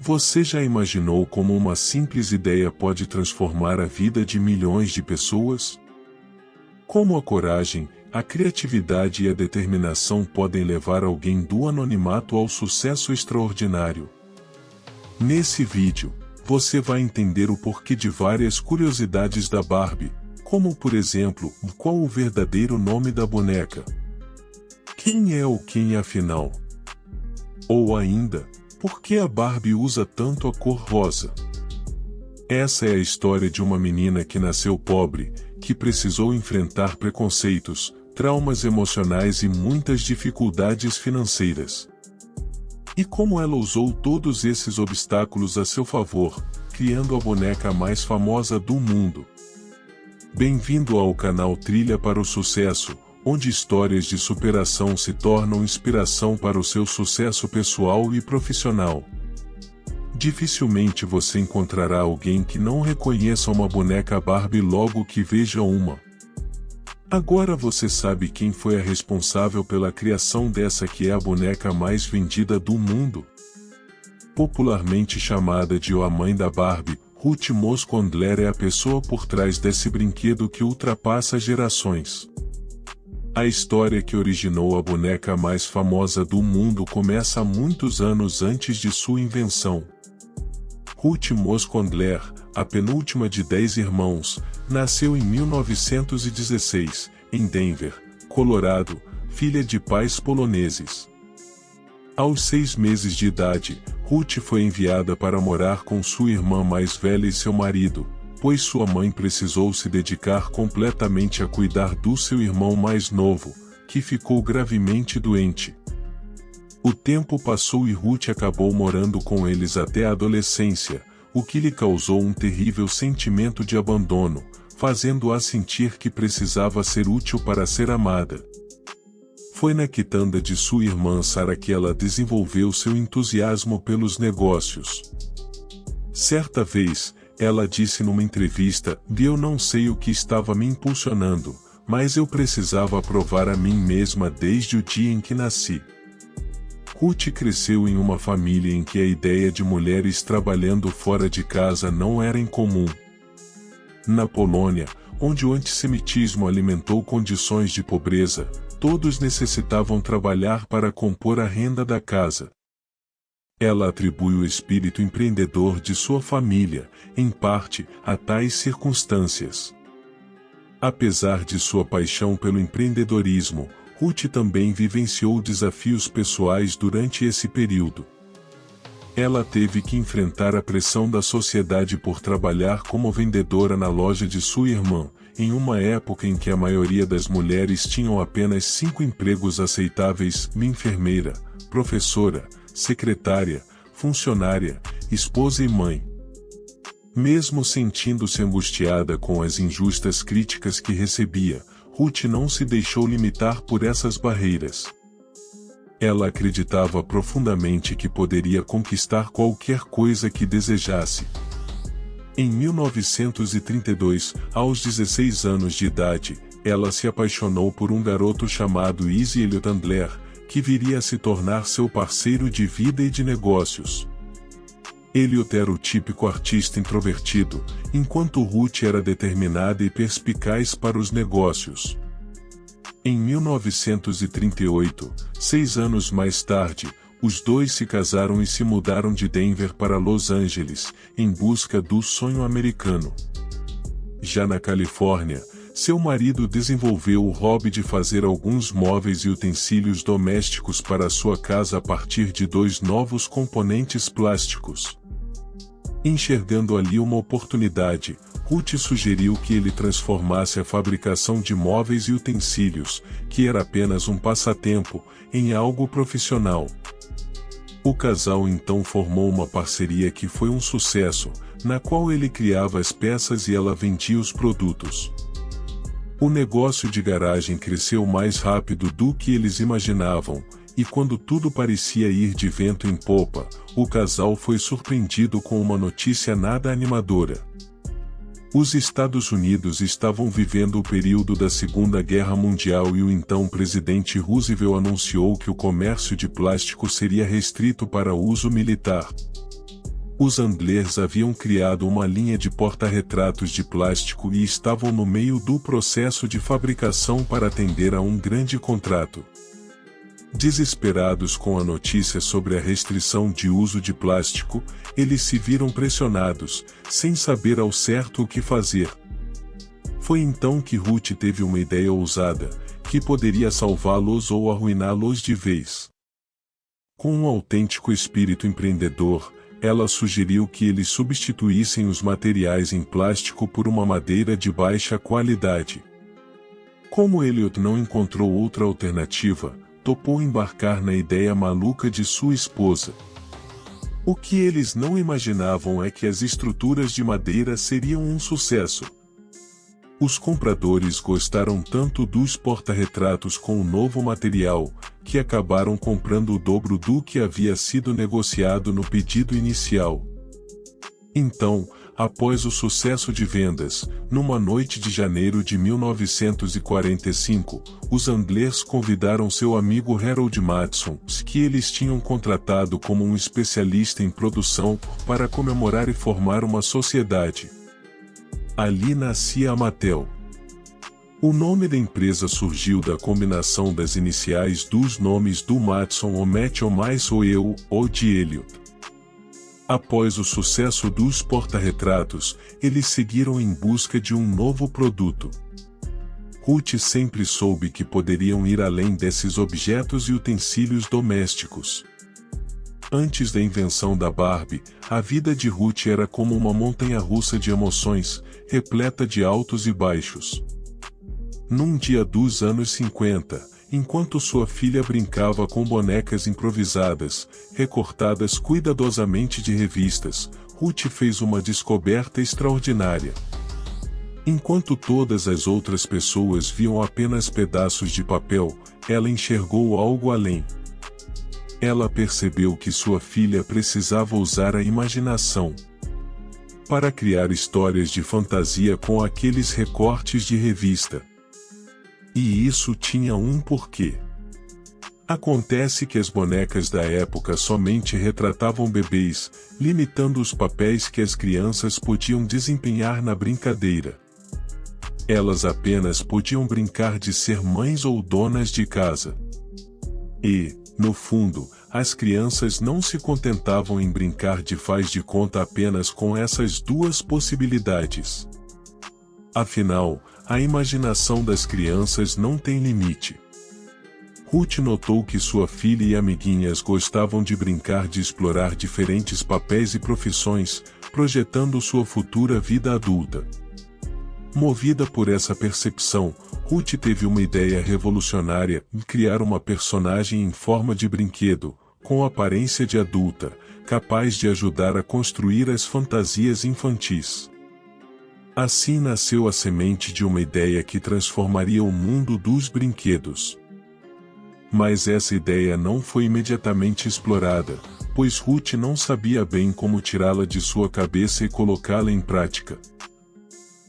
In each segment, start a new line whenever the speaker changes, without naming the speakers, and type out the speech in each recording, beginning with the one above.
Você já imaginou como uma simples ideia pode transformar a vida de milhões de pessoas? Como a coragem, a criatividade e a determinação podem levar alguém do anonimato ao sucesso extraordinário? Nesse vídeo, você vai entender o porquê de várias curiosidades da Barbie, como por exemplo, qual o verdadeiro nome da boneca? Quem é o Ken afinal? Ou ainda, por que a Barbie usa tanto a cor rosa? Essa é a história de uma menina que nasceu pobre, que precisou enfrentar preconceitos, traumas emocionais e muitas dificuldades financeiras. E como ela usou todos esses obstáculos a seu favor, criando a boneca mais famosa do mundo. Bem-vindo ao canal Trilha para o Sucesso, onde histórias de superação se tornam inspiração para o seu sucesso pessoal e profissional. Dificilmente você encontrará alguém que não reconheça uma boneca Barbie logo que veja uma. Agora você sabe quem foi a responsável pela criação dessa que é a boneca mais vendida do mundo? Popularmente chamada de a mãe da Barbie, Ruth Moss-Chandler é a pessoa por trás desse brinquedo que ultrapassa gerações. A história que originou a boneca mais famosa do mundo começa muitos anos antes de sua invenção. Ruth Moss-Chandler, a penúltima de 10 irmãos, nasceu em 1916, em Denver, Colorado, filha de pais poloneses. Aos 6 meses de idade, Ruth foi enviada para morar com sua irmã mais velha e seu marido, pois sua mãe precisou se dedicar completamente a cuidar do seu irmão mais novo, que ficou gravemente doente. O tempo passou e Ruth acabou morando com eles até a adolescência, o que lhe causou um terrível sentimento de abandono, fazendo-a sentir que precisava ser útil para ser amada. Foi na quitanda de sua irmã Sarah que ela desenvolveu seu entusiasmo pelos negócios. Certa vez, ela disse numa entrevista: "Eu não sei o que estava me impulsionando, mas eu precisava provar a mim mesma desde o dia em que nasci." Ruth cresceu em uma família em que a ideia de mulheres trabalhando fora de casa não era incomum. Na Polônia, onde o antissemitismo alimentou condições de pobreza, todos necessitavam trabalhar para compor a renda da casa. Ela atribui o espírito empreendedor de sua família, em parte, a tais circunstâncias. Apesar de sua paixão pelo empreendedorismo, Ruth também vivenciou desafios pessoais durante esse período. Ela teve que enfrentar a pressão da sociedade por trabalhar como vendedora na loja de sua irmã, em uma época em que a maioria das mulheres tinham apenas 5 empregos aceitáveis: enfermeira, professora, secretária, funcionária, esposa e mãe. Mesmo sentindo-se angustiada com as injustas críticas que recebia, Ruth não se deixou limitar por essas barreiras. Ela acreditava profundamente que poderia conquistar qualquer coisa que desejasse. Em 1932, aos 16 anos de idade, ela se apaixonou por um garoto chamado Izzy Elliot Chandler, que viria a se tornar seu parceiro de vida e de negócios. Elliot era o típico artista introvertido, enquanto Ruth era determinada e perspicaz para os negócios. Em 1938, 6 anos mais tarde, os dois se casaram e se mudaram de Denver para Los Angeles, em busca do sonho americano. Já na Califórnia, seu marido desenvolveu o hobby de fazer alguns móveis e utensílios domésticos para sua casa a partir de 2 novos componentes plásticos. Enxergando ali uma oportunidade, Ruth sugeriu que ele transformasse a fabricação de móveis e utensílios, que era apenas um passatempo, em algo profissional. O casal então formou uma parceria que foi um sucesso, na qual ele criava as peças e ela vendia os produtos. O negócio de garagem cresceu mais rápido do que eles imaginavam, e quando tudo parecia ir de vento em popa, o casal foi surpreendido com uma notícia nada animadora. Os Estados Unidos estavam vivendo o período da Segunda Guerra Mundial e o então presidente Roosevelt anunciou que o comércio de plástico seria restrito para uso militar. Os Anglers haviam criado uma linha de porta-retratos de plástico e estavam no meio do processo de fabricação para atender a um grande contrato. Desesperados com a notícia sobre a restrição de uso de plástico, eles se viram pressionados, sem saber ao certo o que fazer. Foi então que Ruth teve uma ideia ousada, que poderia salvá-los ou arruiná-los de vez. Com um autêntico espírito empreendedor, ela sugeriu que eles substituíssem os materiais em plástico por uma madeira de baixa qualidade. Como Elliot não encontrou outra alternativa, topou embarcar na ideia maluca de sua esposa. O que eles não imaginavam é que as estruturas de madeira seriam um sucesso. Os compradores gostaram tanto dos porta-retratos com o novo material, que acabaram comprando o dobro do que havia sido negociado no pedido inicial. Então, após o sucesso de vendas, numa noite de janeiro de 1945, os Anglers convidaram seu amigo Harold Matson, que eles tinham contratado como um especialista em produção, para comemorar e formar uma sociedade. Ali nascia a Mattel. O nome da empresa surgiu da combinação das iniciais dos nomes do Matson, o Matt ou mais o eu, ou de Elliot. Após o sucesso dos porta-retratos, eles seguiram em busca de um novo produto. Ruth sempre soube que poderiam ir além desses objetos e utensílios domésticos. Antes da invenção da Barbie, a vida de Ruth era como uma montanha-russa de emoções, repleta de altos e baixos. Num dia dos anos 50, enquanto sua filha brincava com bonecas improvisadas, recortadas cuidadosamente de revistas, Ruth fez uma descoberta extraordinária. Enquanto todas as outras pessoas viam apenas pedaços de papel, ela enxergou algo além. Ela percebeu que sua filha precisava usar a imaginação para criar histórias de fantasia com aqueles recortes de revista. E isso tinha um porquê. Acontece que as bonecas da época somente retratavam bebês, limitando os papéis que as crianças podiam desempenhar na brincadeira. Elas apenas podiam brincar de ser mães ou donas de casa. E, no fundo, as crianças não se contentavam em brincar de faz de conta apenas com essas duas possibilidades. Afinal, a imaginação das crianças não tem limite. Ruth notou que sua filha e amiguinhas gostavam de brincar de explorar diferentes papéis e profissões, projetando sua futura vida adulta. Movida por essa percepção, Ruth teve uma ideia revolucionária em criar uma personagem em forma de brinquedo, com aparência de adulta, capaz de ajudar a construir as fantasias infantis. Assim nasceu a semente de uma ideia que transformaria o mundo dos brinquedos. Mas essa ideia não foi imediatamente explorada, pois Ruth não sabia bem como tirá-la de sua cabeça e colocá-la em prática.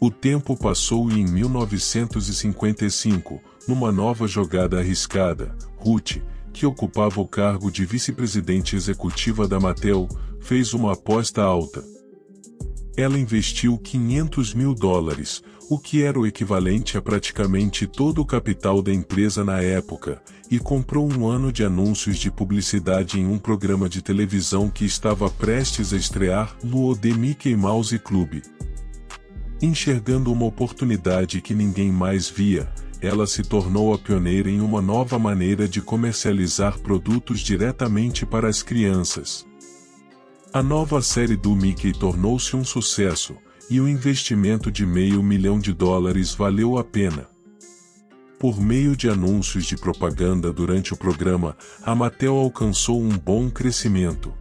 O tempo passou e em 1955, numa nova jogada arriscada, Ruth, que ocupava o cargo de vice-presidente executiva da Mattel, fez uma aposta alta. Ela investiu $500 mil, o que era o equivalente a praticamente todo o capital da empresa na época, e comprou um ano de anúncios de publicidade em um programa de televisão que estava prestes a estrear no The Mickey Mouse Club. Enxergando uma oportunidade que ninguém mais via, ela se tornou a pioneira em uma nova maneira de comercializar produtos diretamente para as crianças. A nova série do Mickey tornou-se um sucesso, e o investimento de $500 mil valeu a pena. Por meio de anúncios de propaganda durante o programa, a Mattel alcançou um bom crescimento.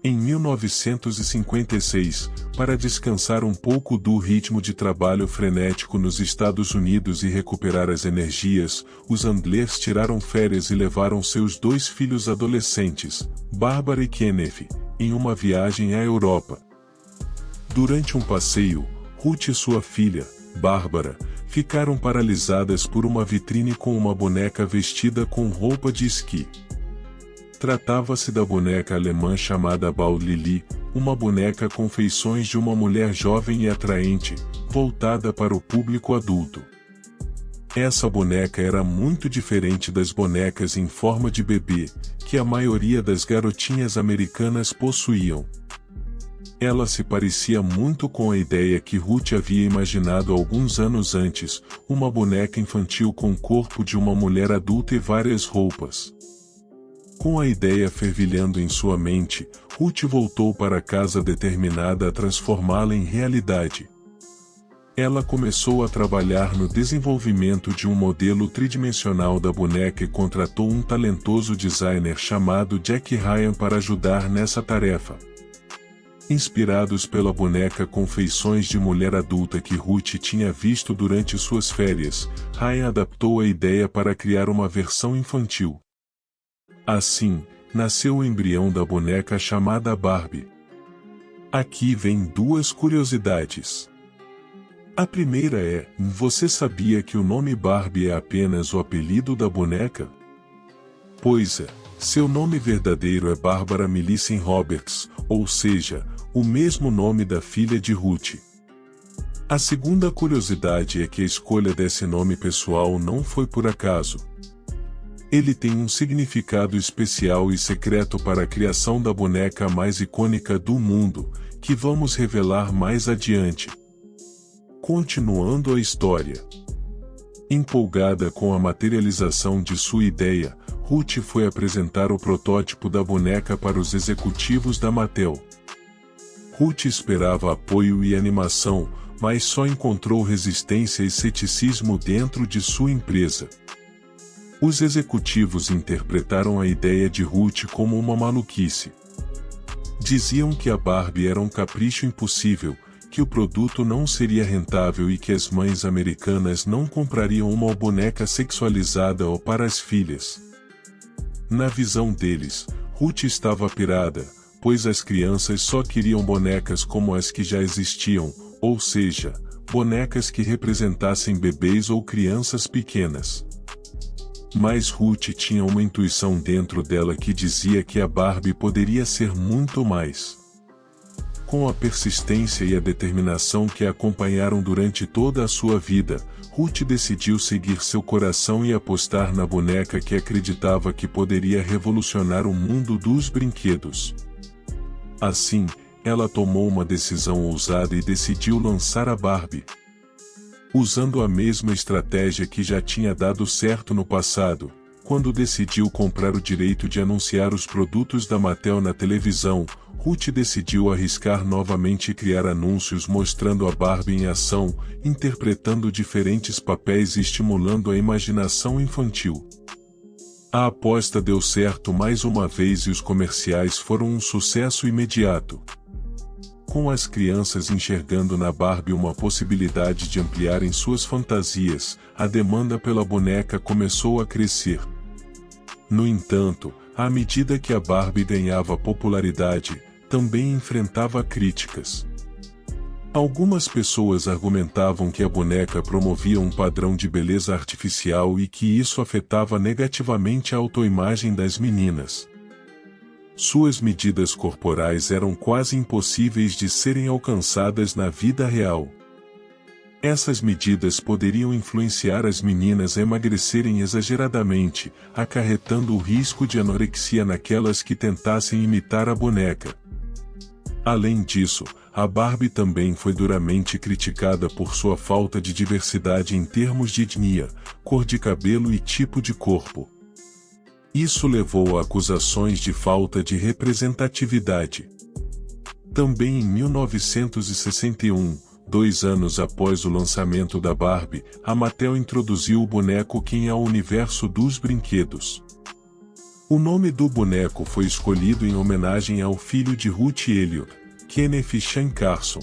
Em 1956, para descansar um pouco do ritmo de trabalho frenético nos Estados Unidos e recuperar as energias, os Anglers tiraram férias e levaram seus 2 filhos adolescentes, Barbara e Kenneth, em uma viagem à Europa. Durante um passeio, Ruth e sua filha, Bárbara, ficaram paralisadas por uma vitrine com uma boneca vestida com roupa de esqui. Tratava-se da boneca alemã chamada Bau Lili, uma boneca com feições de uma mulher jovem e atraente, voltada para o público adulto. Essa boneca era muito diferente das bonecas em forma de bebê, que a maioria das garotinhas americanas possuíam. Ela se parecia muito com a ideia que Ruth havia imaginado alguns anos antes, uma boneca infantil com o corpo de uma mulher adulta e várias roupas. Com a ideia fervilhando em sua mente, Ruth voltou para casa determinada a transformá-la em realidade. Ela começou a trabalhar no desenvolvimento de um modelo tridimensional da boneca e contratou um talentoso designer chamado Jack Ryan para ajudar nessa tarefa. Inspirados pela boneca com feições de mulher adulta que Ruth tinha visto durante suas férias, Ryan adaptou a ideia para criar uma versão infantil. Assim, nasceu o embrião da boneca chamada Barbie. Aqui vem duas curiosidades. A primeira é: você sabia que o nome Barbie é apenas o apelido da boneca? Pois é, seu nome verdadeiro é Barbara Millicent Roberts, ou seja, o mesmo nome da filha de Ruth. A segunda curiosidade é que a escolha desse nome pessoal não foi por acaso. Ele tem um significado especial e secreto para a criação da boneca mais icônica do mundo, que vamos revelar mais adiante. Continuando a história. Empolgada com a materialização de sua ideia, Ruth foi apresentar o protótipo da boneca para os executivos da Mattel. Ruth esperava apoio e animação, mas só encontrou resistência e ceticismo dentro de sua empresa. Os executivos interpretaram a ideia de Ruth como uma maluquice. Diziam que a Barbie era um capricho impossível, que o produto não seria rentável e que as mães americanas não comprariam uma boneca sexualizada ou para as filhas. Na visão deles, Ruth estava pirada, pois as crianças só queriam bonecas como as que já existiam, ou seja, bonecas que representassem bebês ou crianças pequenas. Mas Ruth tinha uma intuição dentro dela que dizia que a Barbie poderia ser muito mais. Com a persistência e a determinação que a acompanharam durante toda a sua vida, Ruth decidiu seguir seu coração e apostar na boneca que acreditava que poderia revolucionar o mundo dos brinquedos. Assim, ela tomou uma decisão ousada e decidiu lançar a Barbie. Usando a mesma estratégia que já tinha dado certo no passado, quando decidiu comprar o direito de anunciar os produtos da Mattel na televisão, Ruth decidiu arriscar novamente e criar anúncios mostrando a Barbie em ação, interpretando diferentes papéis e estimulando a imaginação infantil. A aposta deu certo mais uma vez e os comerciais foram um sucesso imediato. Com as crianças enxergando na Barbie uma possibilidade de ampliarem suas fantasias, a demanda pela boneca começou a crescer. No entanto, à medida que a Barbie ganhava popularidade, também enfrentava críticas. Algumas pessoas argumentavam que a boneca promovia um padrão de beleza artificial e que isso afetava negativamente a autoimagem das meninas. Suas medidas corporais eram quase impossíveis de serem alcançadas na vida real. Essas medidas poderiam influenciar as meninas a emagrecerem exageradamente, acarretando o risco de anorexia naquelas que tentassem imitar a boneca. Além disso, a Barbie também foi duramente criticada por sua falta de diversidade em termos de etnia, cor de cabelo e tipo de corpo. Isso levou a acusações de falta de representatividade. Também em 1961, 2 anos após o lançamento da Barbie, a Mattel introduziu o boneco Ken ao universo dos brinquedos. O nome do boneco foi escolhido em homenagem ao filho de Ruth Elliott, Kenneth Shane Carson.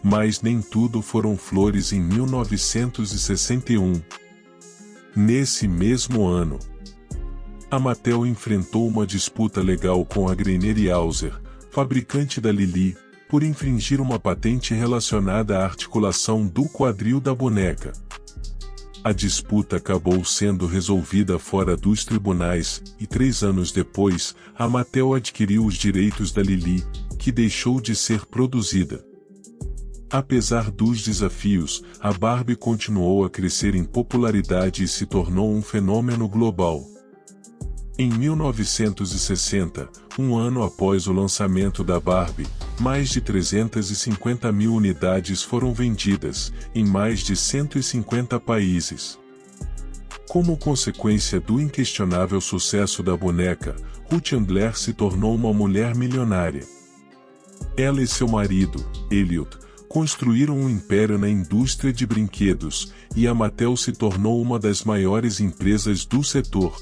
Mas nem tudo foram flores em 1961. Nesse mesmo ano, a Mattel enfrentou uma disputa legal com a Greiner Hauser, fabricante da Lili, por infringir uma patente relacionada à articulação do quadril da boneca. A disputa acabou sendo resolvida fora dos tribunais, e 3 anos depois, a Mattel adquiriu os direitos da Lili, que deixou de ser produzida. Apesar dos desafios, a Barbie continuou a crescer em popularidade e se tornou um fenômeno global. Em 1960, um ano após o lançamento da Barbie, mais de 350 mil unidades foram vendidas, em mais de 150 países. Como consequência do inquestionável sucesso da boneca, Ruth Handler se tornou uma mulher milionária. Ela e seu marido, Elliot, construíram um império na indústria de brinquedos, e a Mattel se tornou uma das maiores empresas do setor.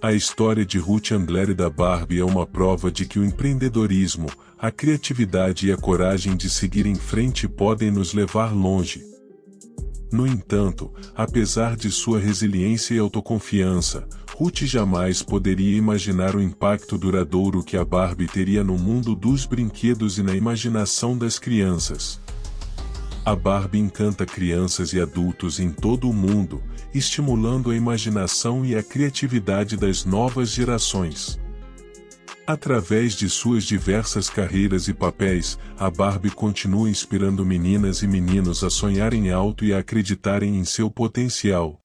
A história de Ruth Handler e da Barbie é uma prova de que o empreendedorismo, a criatividade e a coragem de seguir em frente podem nos levar longe. No entanto, apesar de sua resiliência e autoconfiança, Ruth jamais poderia imaginar o impacto duradouro que a Barbie teria no mundo dos brinquedos e na imaginação das crianças. A Barbie encanta crianças e adultos em todo o mundo, estimulando a imaginação e a criatividade das novas gerações. Através de suas diversas carreiras e papéis, a Barbie continua inspirando meninas e meninos a sonharem alto e a acreditarem em seu potencial.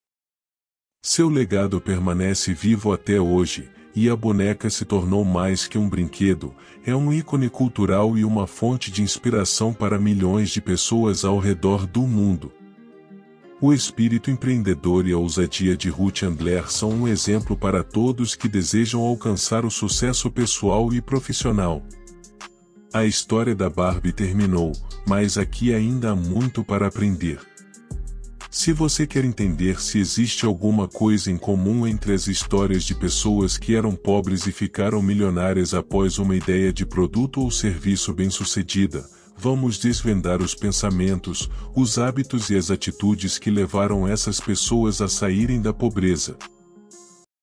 Seu legado permanece vivo até hoje, e a boneca se tornou mais que um brinquedo, é um ícone cultural e uma fonte de inspiração para milhões de pessoas ao redor do mundo. O espírito empreendedor e a ousadia de Ruth Handler são um exemplo para todos que desejam alcançar o sucesso pessoal e profissional. A história da Barbie terminou, mas aqui ainda há muito para aprender. Se você quer entender se existe alguma coisa em comum entre as histórias de pessoas que eram pobres e ficaram milionárias após uma ideia de produto ou serviço bem-sucedida, vamos desvendar os pensamentos, os hábitos e as atitudes que levaram essas pessoas a saírem da pobreza.